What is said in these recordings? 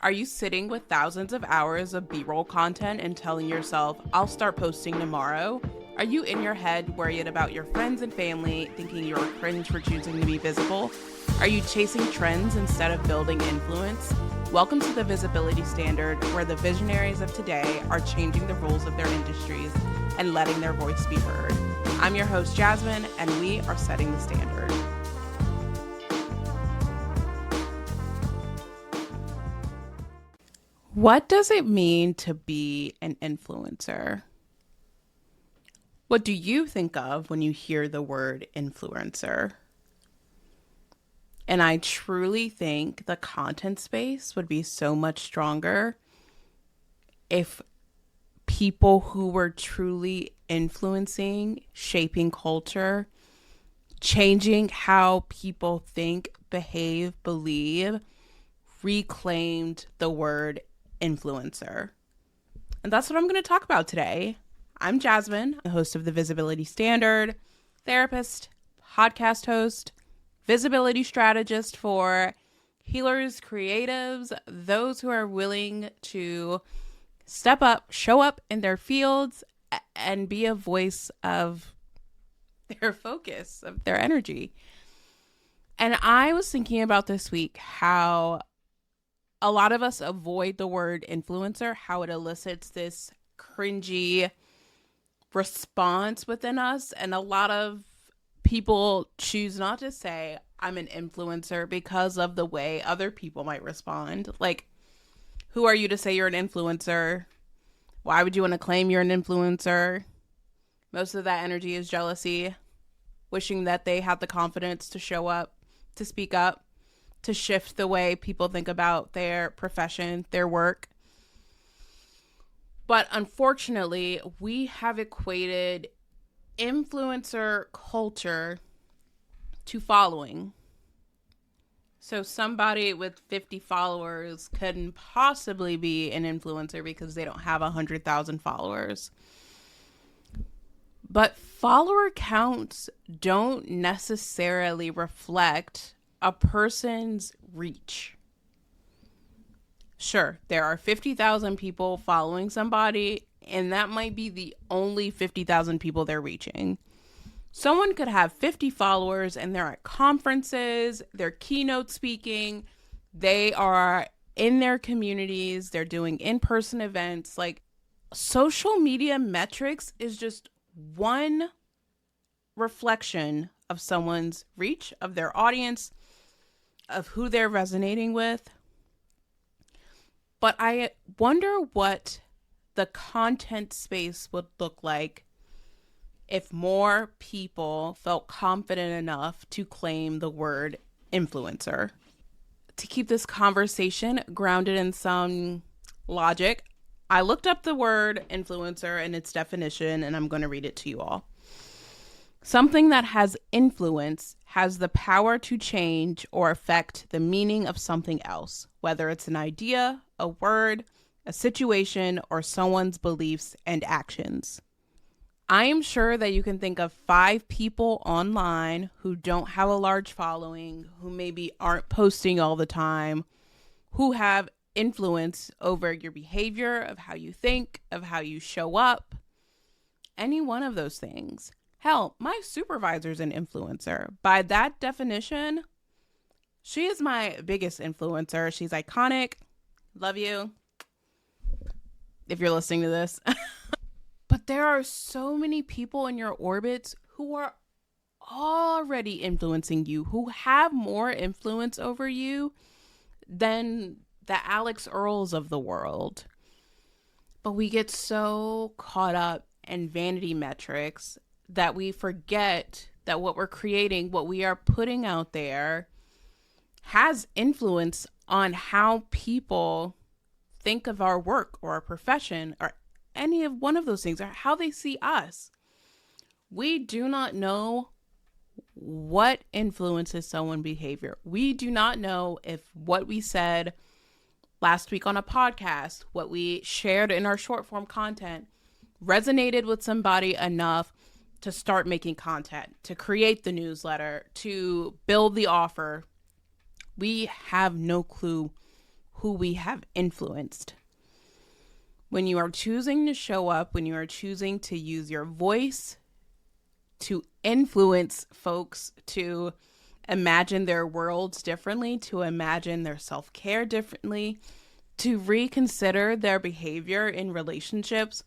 Are you sitting with thousands of hours of B-roll content and telling yourself, I'll start posting tomorrow? Are you in your head worried about your friends and family, thinking you're cringe for choosing to be visible? Are you chasing trends instead of building influence? Welcome to the Visibility Standard, where the visionaries of today are changing the rules of their industries and letting their voice be heard. I'm your host, Jazzmyn, and we are setting the standard. What does it mean to be an influencer? What do you think of when you hear the word influencer? And I truly think the content space would be so much stronger if people who were truly influencing, shaping culture, changing how people think, behave, believe, reclaimed the word influencer. And that's what I'm going to talk about today. I'm Jazzmyn, the host of the Visibility Standard, therapist, podcast host, visibility strategist for healers, creatives, those who are willing to step up, show up in their fields, and be a voice of their focus, of their energy. And I was thinking about this week how a lot of us avoid the word influencer, how it elicits this cringy response within us. And a lot of people choose not to say, I'm an influencer, because of the way other people might respond. Like, who are you to say you're an influencer? Why would you want to claim you're an influencer? Most of that energy is jealousy, wishing that they had the confidence to show up, to speak up, to shift the way people think about their profession, their work. But unfortunately, we have equated influencer culture to following. So somebody with 50 followers couldn't possibly be an influencer because they don't have 100,000 followers. But follower counts don't necessarily reflect a person's reach. Sure, there are 50,000 people following somebody, and that might be the only 50,000 people they're reaching. Someone could have 50 followers and they're at conferences, they're keynote speaking, they are in their communities, they're doing in-person events. Like, social media metrics is just one reflection of someone's reach, of their audience, of who they're resonating with. But I wonder what the content space would look like if more people felt confident enough to claim the word influencer. To keep this conversation grounded in some logic, I looked up the word influencer and its definition, and I'm going to read it to you all. Something that has influence has the power to change or affect the meaning of something else, whether it's an idea, a word, a situation, or someone's beliefs and actions. I am sure that you can think of 5 people online who don't have a large following, who maybe aren't posting all the time, who have influence over your behavior, of how you think, of how you show up. Any one of those things. Hell, my supervisor's an influencer. By that definition, she is my biggest influencer. She's iconic. Love you, if you're listening to this. But there are so many people in your orbits who are already influencing you, who have more influence over you than the Alex Earls of the world. But we get so caught up in vanity metrics that we forget that what we're creating, what we are putting out there, has influence on how people think of our work or our profession or any of one of those things, or how they see us. We do not know what influences someone's behavior. We do not know if what we said last week on a podcast, what we shared in our short form content, resonated with somebody enough to start making content, to create the newsletter, to build the offer. We have no clue who we have influenced. When you are choosing to show up, when you are choosing to use your voice to influence folks to imagine their worlds differently, to imagine their self-care differently, to reconsider their behavior in relationships,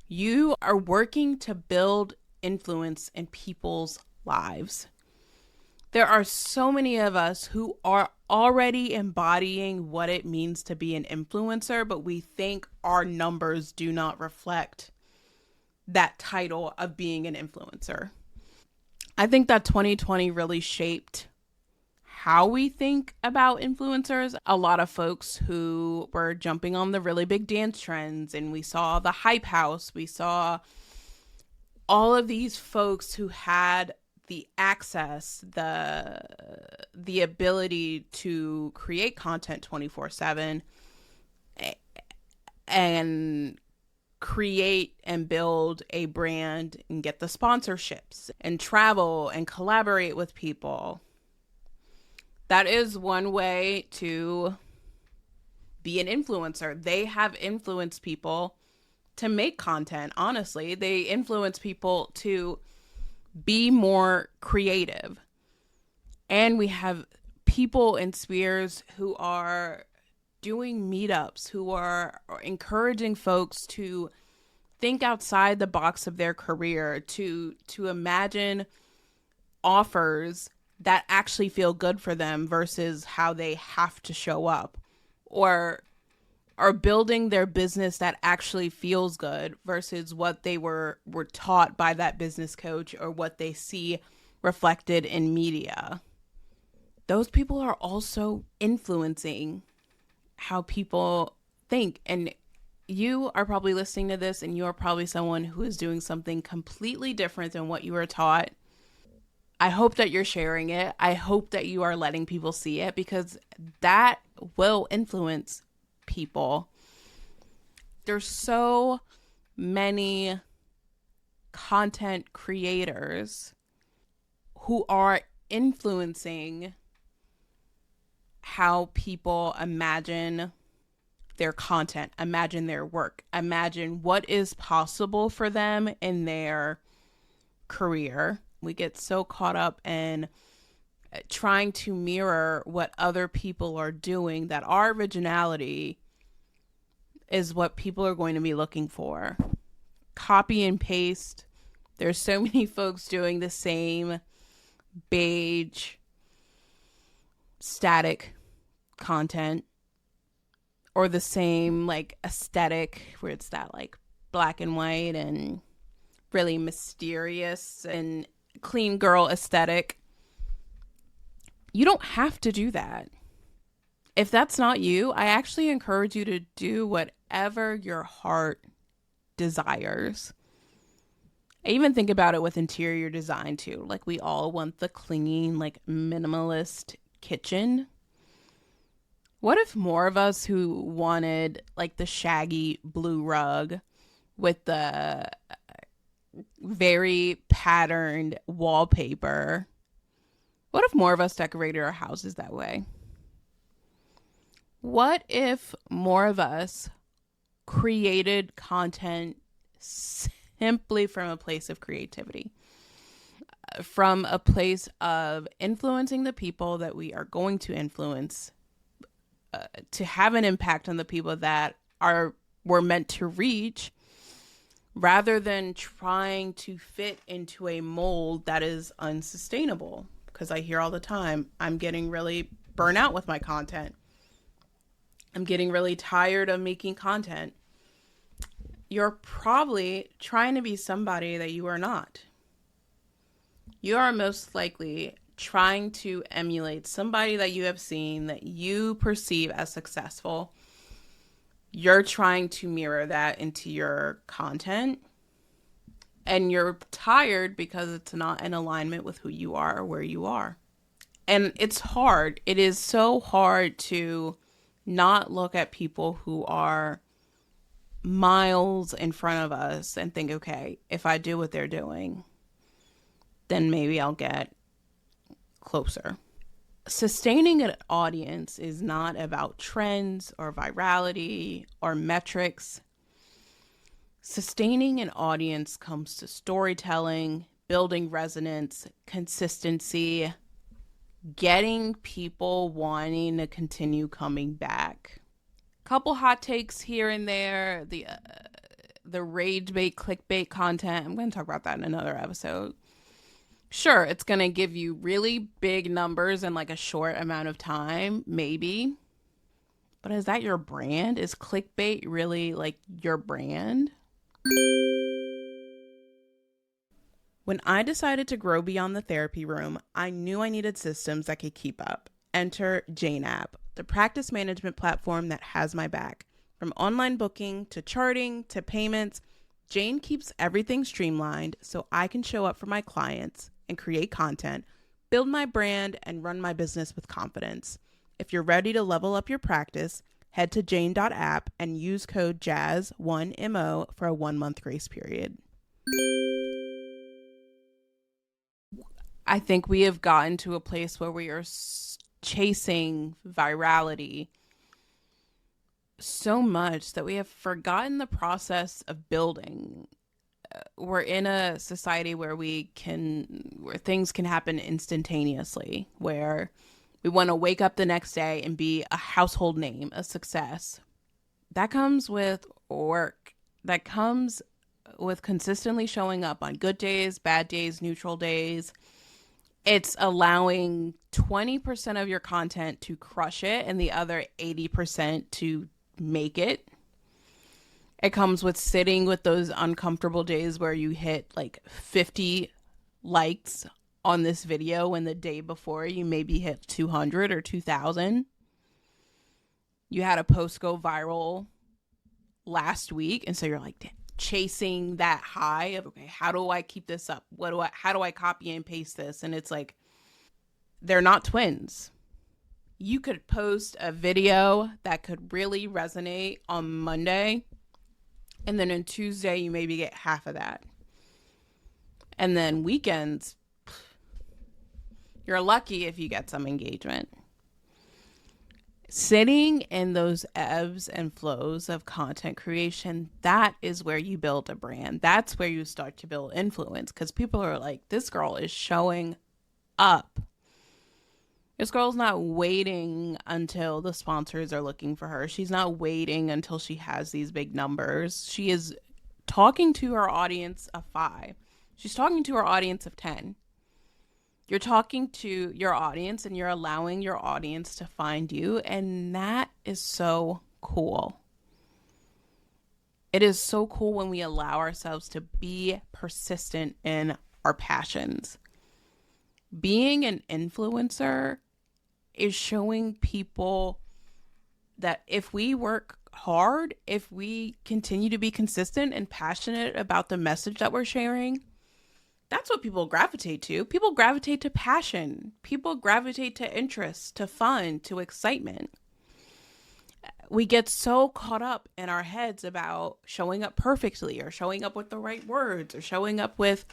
you are working to build influence in people's lives. There are so many of us who are already embodying what it means to be an influencer, but we think our numbers do not reflect that title of being an influencer. I think that 2020 really shaped how we think about influencers. A lot of folks who were jumping on the really big dance trends, and we saw the Hype House, we saw all of these folks who had the access, the ability to create content 24/7 and create and build a brand and get the sponsorships and travel and collaborate with people. That is one way to be an influencer. They have influenced people to make content. Honestly, they influence people to be more creative. And we have people in spheres who are doing meetups, who are encouraging folks to think outside the box of their career, to imagine offers that actually feel good for them versus how they have to show up, or are building their business that actually feels good versus what they were taught by that business coach or what they see reflected in media. Those people are also influencing how people think. And you are probably listening to this and you are probably someone who is doing something completely different than what you were taught. I hope that you're sharing it. I hope that you are letting people see it, because that will influence people. There's so many content creators who are influencing how people imagine their content, imagine their work, imagine what is possible for them in their career. We get so caught up in trying to mirror what other people are doing that our originality is what people are going to be looking for. Copy and paste. There's so many folks doing the same beige, static content, or the same like aesthetic where it's that like black and white and really mysterious and clean girl aesthetic. You don't have to do that. If that's not you, I actually encourage you to do whatever your heart desires. I even think about it with interior design too. Like, we all want the clean, like minimalist kitchen. What if more of us who wanted like the shaggy blue rug with the very patterned wallpaper, what if more of us decorated our houses that way? What if more of us created content simply from a place of creativity, from a place of influencing the people that we are going to influence, to have an impact on the people that we're meant to reach, rather than trying to fit into a mold that is unsustainable? Because I hear all the time, I'm getting really burnt out with my content. I'm getting really tired of making content. You're probably trying to be somebody that you are not. You are most likely trying to emulate somebody that you have seen that you perceive as successful. You're trying to mirror that into your content, and you're tired because it's not in alignment with who you are or where you are. And it's hard. It is so hard to not look at people who are miles in front of us and think, okay, if I do what they're doing, then maybe I'll get closer. Sustaining an audience is not about trends or virality or metrics. Sustaining an audience comes to storytelling, building resonance, consistency, getting people wanting to continue coming back. Couple hot takes here and there. The rage bait, clickbait content. I'm going to talk about that in another episode. Sure, it's going to give you really big numbers in like a short amount of time, maybe. But is that your brand? Is clickbait really like your brand? When I decided to grow beyond the therapy room, I knew I needed systems that could keep up. Enter Jane App, the practice management platform that has my back. From online booking to charting to payments, Jane keeps everything streamlined so I can show up for my clients and create content, build my brand, and run my business with confidence. If you're ready to level up your practice, head to jane.app and use code JAZZ1MO for a 1-month grace period. I think we have gotten to a place where we are chasing virality so much that we have forgotten the process of building. We're in a society where where things can happen instantaneously, where we want to wake up the next day and be a household name, a success. That comes with work. That comes with consistently showing up on good days, bad days, neutral days. It's allowing 20% of your content to crush it and the other 80% to make it. It comes with sitting with those uncomfortable days where you hit like 50 likes on this video when the day before you maybe hit 200 or 2,000. You had a post go viral last week, and so you're like chasing that high of, okay, how do I keep this up? How do I copy and paste this? And it's like, they're not twins. You could post a video that could really resonate on Monday, and then on Tuesday you maybe get half of that. And then weekends, you're lucky if you get some engagement. Sitting in those ebbs and flows of content creation, that is where you build a brand. That's where you start to build influence, because people are like, this girl is showing up. This girl's not waiting until the sponsors are looking for her. She's not waiting until she has these big numbers. She is talking to her audience of 5. She's talking to her audience of 10. You're talking to your audience and you're allowing your audience to find you. And that is so cool. It is so cool when we allow ourselves to be persistent in our passions. Being an influencer is showing people that if we work hard, if we continue to be consistent and passionate about the message that we're sharing, that's what people gravitate to. People gravitate to passion. People gravitate to interest, to fun, to excitement. We get so caught up in our heads about showing up perfectly or showing up with the right words or showing up with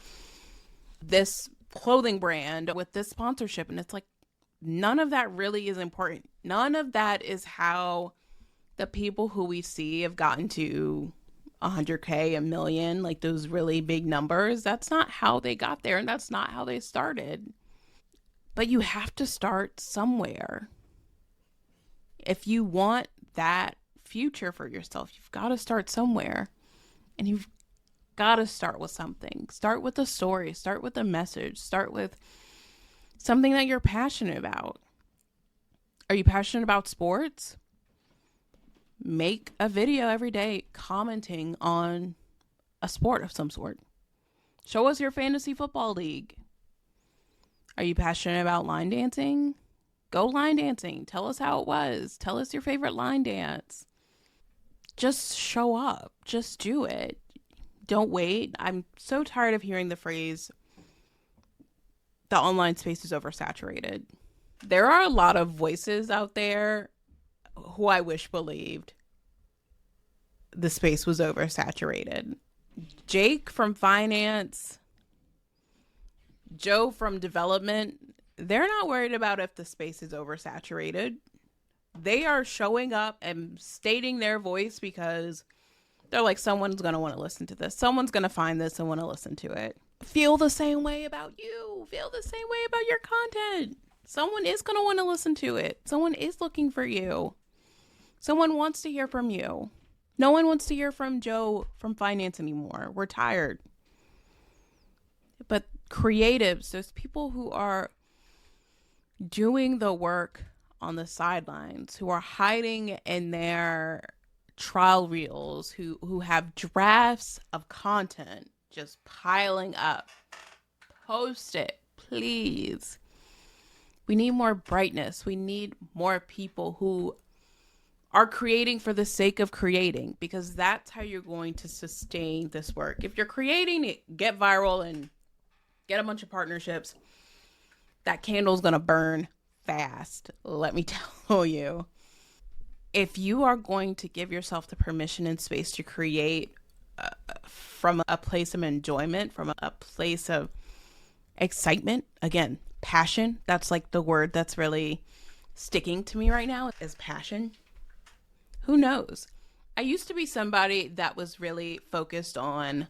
this clothing brand, with this sponsorship. And it's like, none of that really is important. None of that is how the people who we see have gotten to 100K, a million, like those really big numbers. That's not how they got there, and that's not how they started. But you have to start somewhere. If you want that future for yourself, you've got to start somewhere. And you've got to start with something. Start with a story. Start with a message. Start with something that you're passionate about. Are you passionate about sports? Make a video every day commenting on a sport of some sort. Show us your fantasy football league. Are you passionate about line dancing? Go line dancing. Tell us how it was. Tell us your favorite line dance. Just show up. Just do it. Don't wait. I'm so tired of hearing the phrase, the online space is oversaturated. There are a lot of voices out there who I wish believed the space was oversaturated. Jake from finance, Joe from development they're not worried about if the space is oversaturated. They are showing up and stating their voice because they're like, someone's going to want to listen to this. Someone's going to find this and want to listen to it. Feel the same way about you. Feel the same way about your content. Someone is going to want to listen to it. Someone is looking for you. Someone wants to hear from you. No one wants to hear from Joe from finance anymore. We're tired. But creatives, those people who are doing the work on the sidelines, who are hiding in their trial reels, who have drafts of content just piling up. Post it, please. We need more brightness. We need more people who are creating for the sake of creating, because that's how you're going to sustain this work. If you're creating it, get viral and get a bunch of partnerships, that candle's gonna burn fast, let me tell you. If you are going to give yourself the permission and space to create from a place of enjoyment, from a place of excitement, again, passion, that's like the word that's really sticking to me right now, is passion. Who knows? I used to be somebody that was really focused on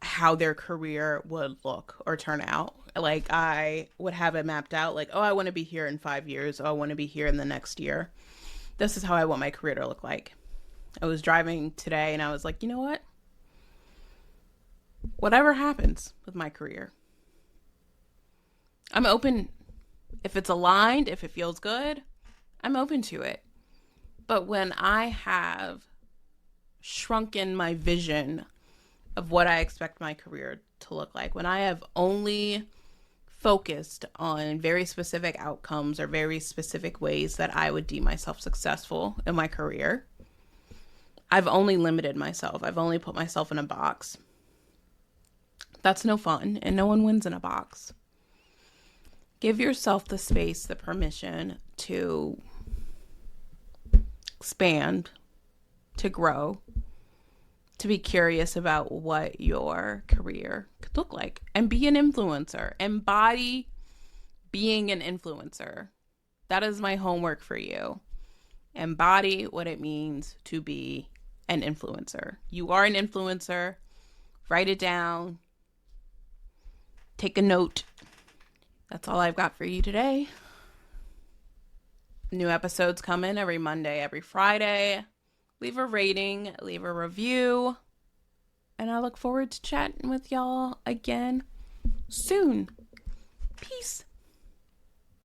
how their career would look or turn out. Like, I would have it mapped out, like, oh, I want to be here in 5 years. Oh, I want to be here in the next year. This is how I want my career to look like. I was driving today and I was like, you know what? Whatever happens with my career, I'm open. If it's aligned, if it feels good, I'm open to it. But when I have shrunken my vision of what I expect my career to look like, when I have only focused on very specific outcomes or very specific ways that I would deem myself successful in my career, I've only limited myself. I've only put myself in a box. That's no fun, and no one wins in a box. Give yourself the space, the permission to expand, to grow, to be curious about what your career could look like, and be an influencer. Embody being an influencer. That is my homework for you. Embody what it means to be an influencer. You are an influencer. Write it down. Take a note. That's all I've got for you today. New episodes come in every Monday, every Friday. Leave a rating, leave a review. And I look forward to chatting with y'all again soon. Peace.